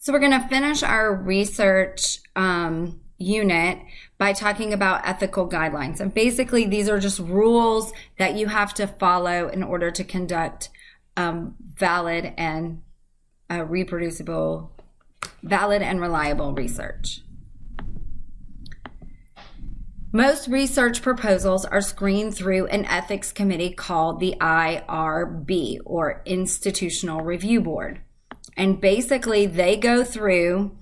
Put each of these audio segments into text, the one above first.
So we're going to finish our research unit by talking about ethical guidelines. And basically, these are just rules that you have to follow in order to conduct valid and reliable research. Most research proposals are screened through an ethics committee called the IRB, or Institutional Review Board. And basically, they go through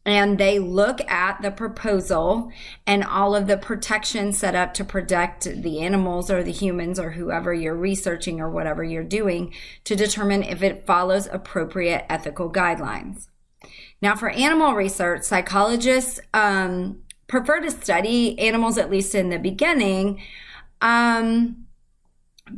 and they look at the proposal and all of the protections set up to protect the animals or the humans or whoever you're researching or whatever you're doing to determine if it follows appropriate ethical guidelines. Now, for animal research, psychologists prefer to study animals, at least in the beginning,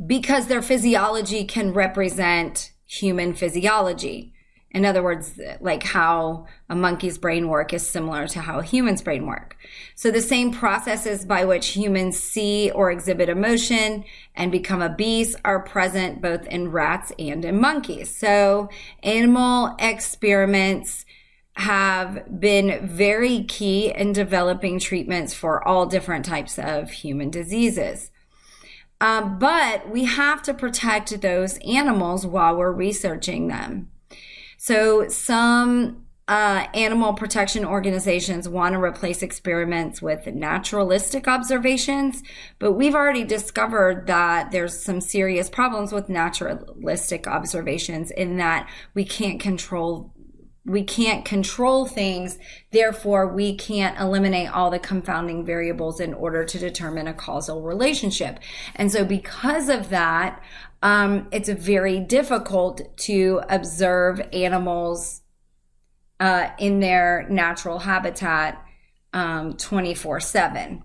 because their physiology can represent human physiology. In other words, like how a monkey's brain work is similar to how a human's brain work. So the same processes by which humans see or exhibit emotion and become a beast are present both in rats and in monkeys. So animal experiments have been very key in developing treatments for all different types of human diseases. But we have to protect those animals while we're researching them. So some animal protection organizations want to replace experiments with naturalistic observations, but we've already discovered that there's some serious problems with naturalistic observations in that we can't control things, therefore we can't eliminate all the confounding variables in order to determine a causal relationship. And so because of that, it's very difficult to observe animals in their natural habitat 24/7.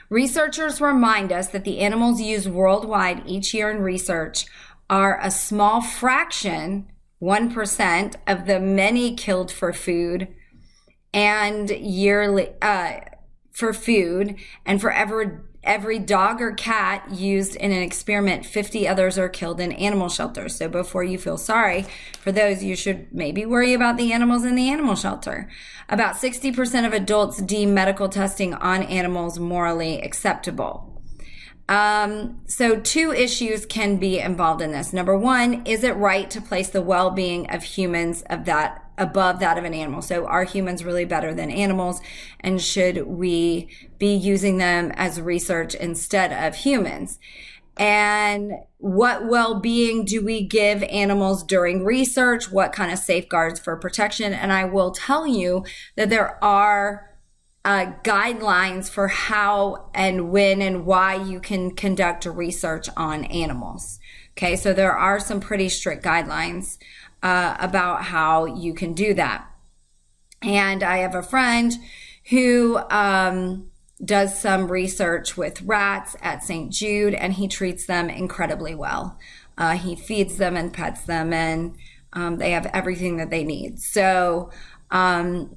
Researchers remind us that the animals used worldwide each year in research are a small fraction, 1%, of the many killed for food and yearly for food, and for every dog or cat used in an experiment, 50 others are killed in animal shelters. So before you feel sorry for those, you should maybe worry about the animals in the animal shelter. About 60% of adults deem medical testing on animals morally acceptable. So two issues can be involved in this. Number one, is it right to place the well-being of humans above that of an animal? So are humans really better than animals? And should we be using them as research instead of humans? And what well-being do we give animals during research? What kind of safeguards for protection? And I will tell you that there are guidelines for how and when and why you can conduct research on animals. Okay, so there are some pretty strict guidelines about how you can do that. And I have a friend who does some research with rats at St. Jude, and he treats them incredibly well. He feeds them and pets them, and they have everything that they need. So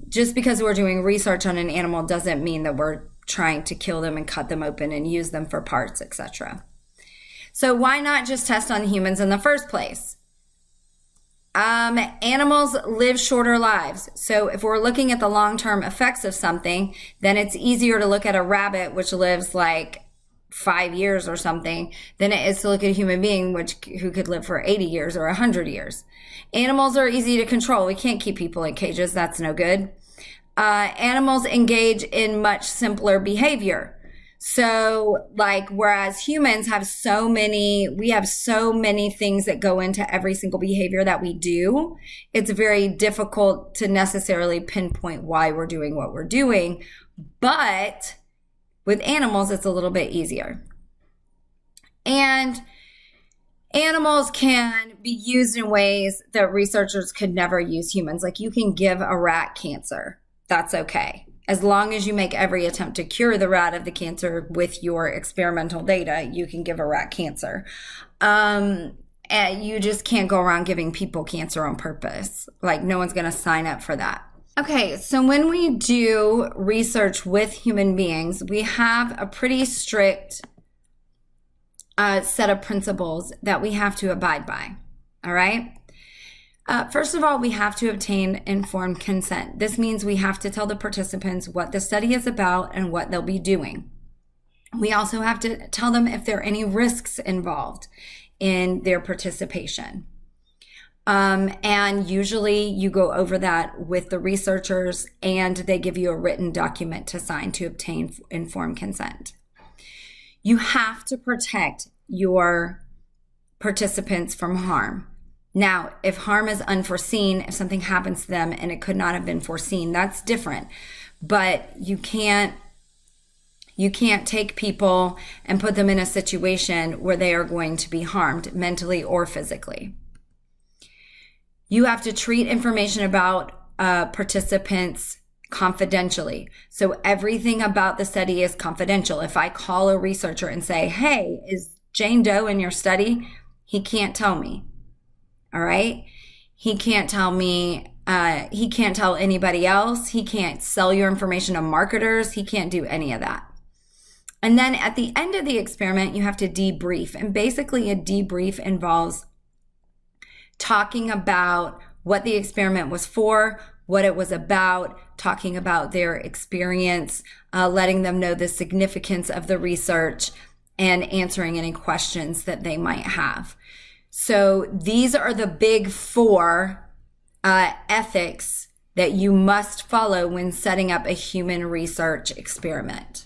just because we're doing research on an animal doesn't mean that we're trying to kill them and cut them open and use them for parts, etc. So why not just test on humans in the first place? Animals live shorter lives. So if we're looking at the long-term effects of something, then it's easier to look at a rabbit, which lives like 5 years or something, than it is to look at a human being who could live for 80 years or 100 years. Animals are easy to control. We can't keep people in cages. That's no good. Animals engage in much simpler behavior. So whereas humans have we have so many things that go into every single behavior that we do, it's very difficult to necessarily pinpoint why we're doing what we're doing. But with animals, it's a little bit easier. And animals can be used in ways that researchers could never use humans. Like you can give a rat cancer. That's okay. As long as you make every attempt to cure the rat of the cancer with your experimental data, you can give a rat cancer. And you just can't go around giving people cancer on purpose. Like no one's going to sign up for that. Okay, so when we do research with human beings, we have a pretty strict set of principles that we have to abide by. All right? First of all, we have to obtain informed consent. This means we have to tell the participants what the study is about and what they'll be doing. We also have to tell them if there are any risks involved in their participation. And usually you go over that with the researchers, and they give you a written document to sign to obtain informed consent. You have to protect your participants from harm. Now, if harm is unforeseen, if something happens to them and it could not have been foreseen, that's different. But you can't take people and put them in a situation where they are going to be harmed mentally or physically. You have to treat information about participants confidentially. So everything about the study is confidential. If I call a researcher and say, hey, is Jane Doe in your study? He can't tell me. All right? He can't tell me, he can't tell anybody else. He can't sell your information to marketers. He can't do any of that. And then at the end of the experiment, you have to debrief. And basically a debrief involves talking about what the experiment was for, what it was about, talking about their experience, letting them know the significance of the research, and answering any questions that they might have. So these are the big four ethics that you must follow when setting up a human research experiment.